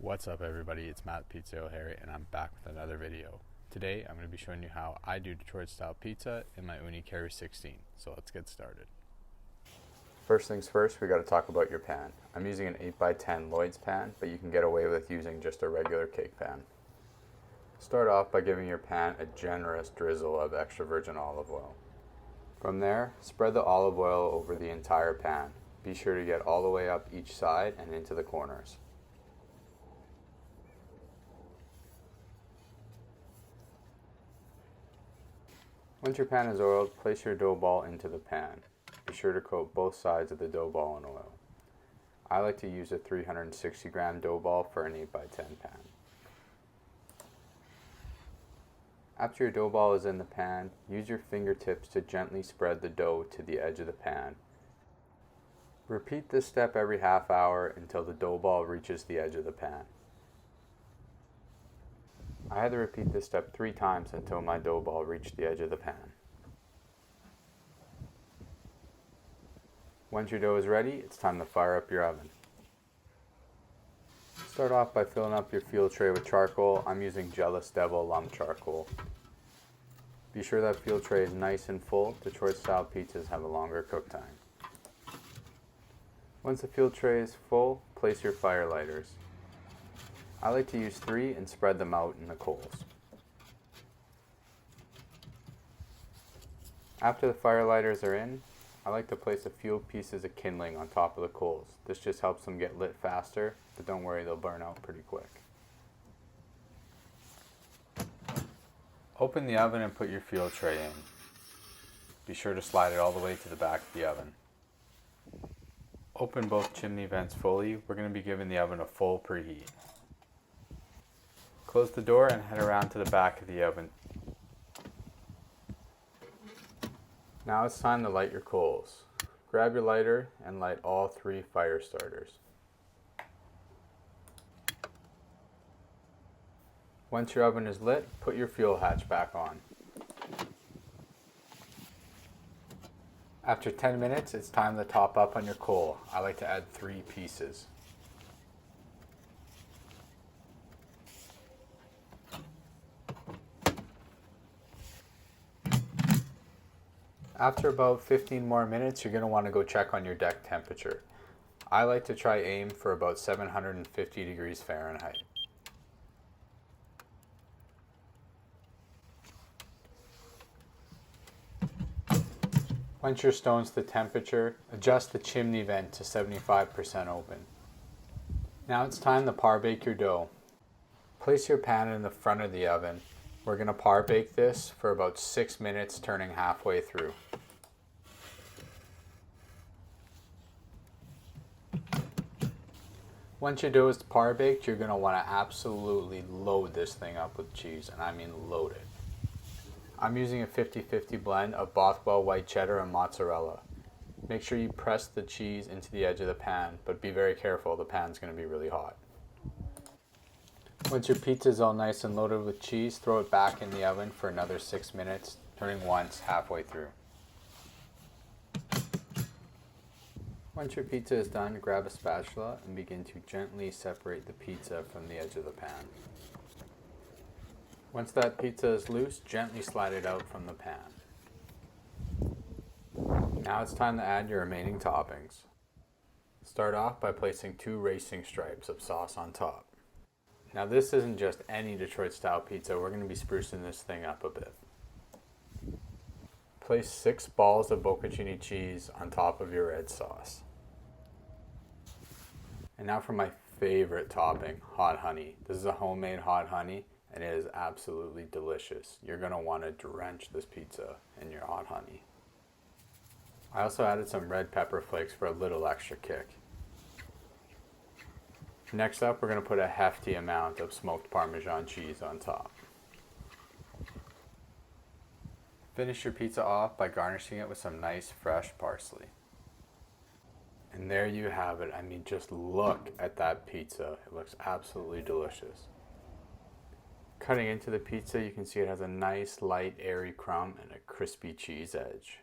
What's up everybody, it's Matt Pizza O'Hare and I'm back with another video. Today I'm going to be showing you how I do Detroit style pizza in my Ooni Karu 16. So let's get started. First things first, we got to talk about your pan. I'm using an 8x10 Lloyd's pan, but you can get away with using just a regular cake pan. Start off by giving your pan a generous drizzle of extra virgin olive oil. From there, spread the olive oil over the entire pan. Be sure to get all the way up each side and into the corners. Once your pan is oiled, place your dough ball into the pan. Be sure to coat both sides of the dough ball in oil. I like to use a 360 gram dough ball for an 8x10 pan. After your dough ball is in the pan, use your fingertips to gently spread the dough to the edge of the pan. Repeat this step every half hour until the dough ball reaches the edge of the pan. I had to repeat this step 3 times until my dough ball reached the edge of the pan. Once your dough is ready, it's time to fire up your oven. Start off by filling up your fuel tray with charcoal. I'm using Jealous Devil lump charcoal. Be sure that fuel tray is nice and full. Detroit style pizzas have a longer cook time. Once the fuel tray is full, place your fire lighters. I like to use 3 and spread them out in the coals. After the fire lighters are in, I like to place a few pieces of kindling on top of the coals. This just helps them get lit faster, but don't worry, they'll burn out pretty quick. Open the oven and put your fuel tray in. Be sure to slide it all the way to the back of the oven. Open both chimney vents fully. We're going to be giving the oven a full preheat. Close the door and head around to the back of the oven. Now it's time to light your coals. Grab your lighter and light all 3 fire starters. Once your oven is lit, put your fuel hatch back on. After 10 minutes, it's time to top up on your coal. I like to add 3 pieces. After about 15 more minutes, you're going to want to go check on your deck temperature. I like to try aim for about 750 degrees Fahrenheit. Once your stone's the temperature, adjust the chimney vent to 75% open. Now it's time to par bake your dough. Place your pan in the front of the oven. We're going to par bake this for about 6 minutes, turning halfway through. Once your dough is par baked, you're going to want to absolutely load this thing up with cheese, and I mean load it. I'm using a 50-50 blend of Bothwell white cheddar and mozzarella. Make sure you press the cheese into the edge of the pan, but be very careful, the pan's going to be really hot. Once your pizza is all nice and loaded with cheese, throw it back in the oven for another 6 minutes, turning once halfway through. Once your pizza is done, grab a spatula and begin to gently separate the pizza from the edge of the pan. Once that pizza is loose, gently slide it out from the pan. Now it's time to add your remaining toppings. Start off by placing 2 racing stripes of sauce on top. Now this isn't just any Detroit style pizza, we're going to be sprucing this thing up a bit. Place 6 balls of bocconcini cheese on top of your red sauce. And now for my favorite topping, hot honey. This is a homemade hot honey and it is absolutely delicious. You're going to want to drench this pizza in your hot honey. I also added some red pepper flakes for a little extra kick. Next up, we're going to put a hefty amount of smoked Parmesan cheese on top. Finish your pizza off by garnishing it with some nice fresh parsley. And there you have it. I mean, just look at that pizza. It looks absolutely delicious. Cutting into the pizza, you can see it has a nice, light, airy crumb and a crispy cheese edge.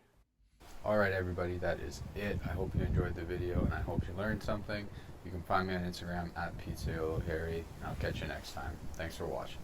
Alright everybody, that is it. I hope you enjoyed the video and I hope you learned something. You can find me on Instagram at Pizza Harry, and I'll catch you next time. Thanks for watching.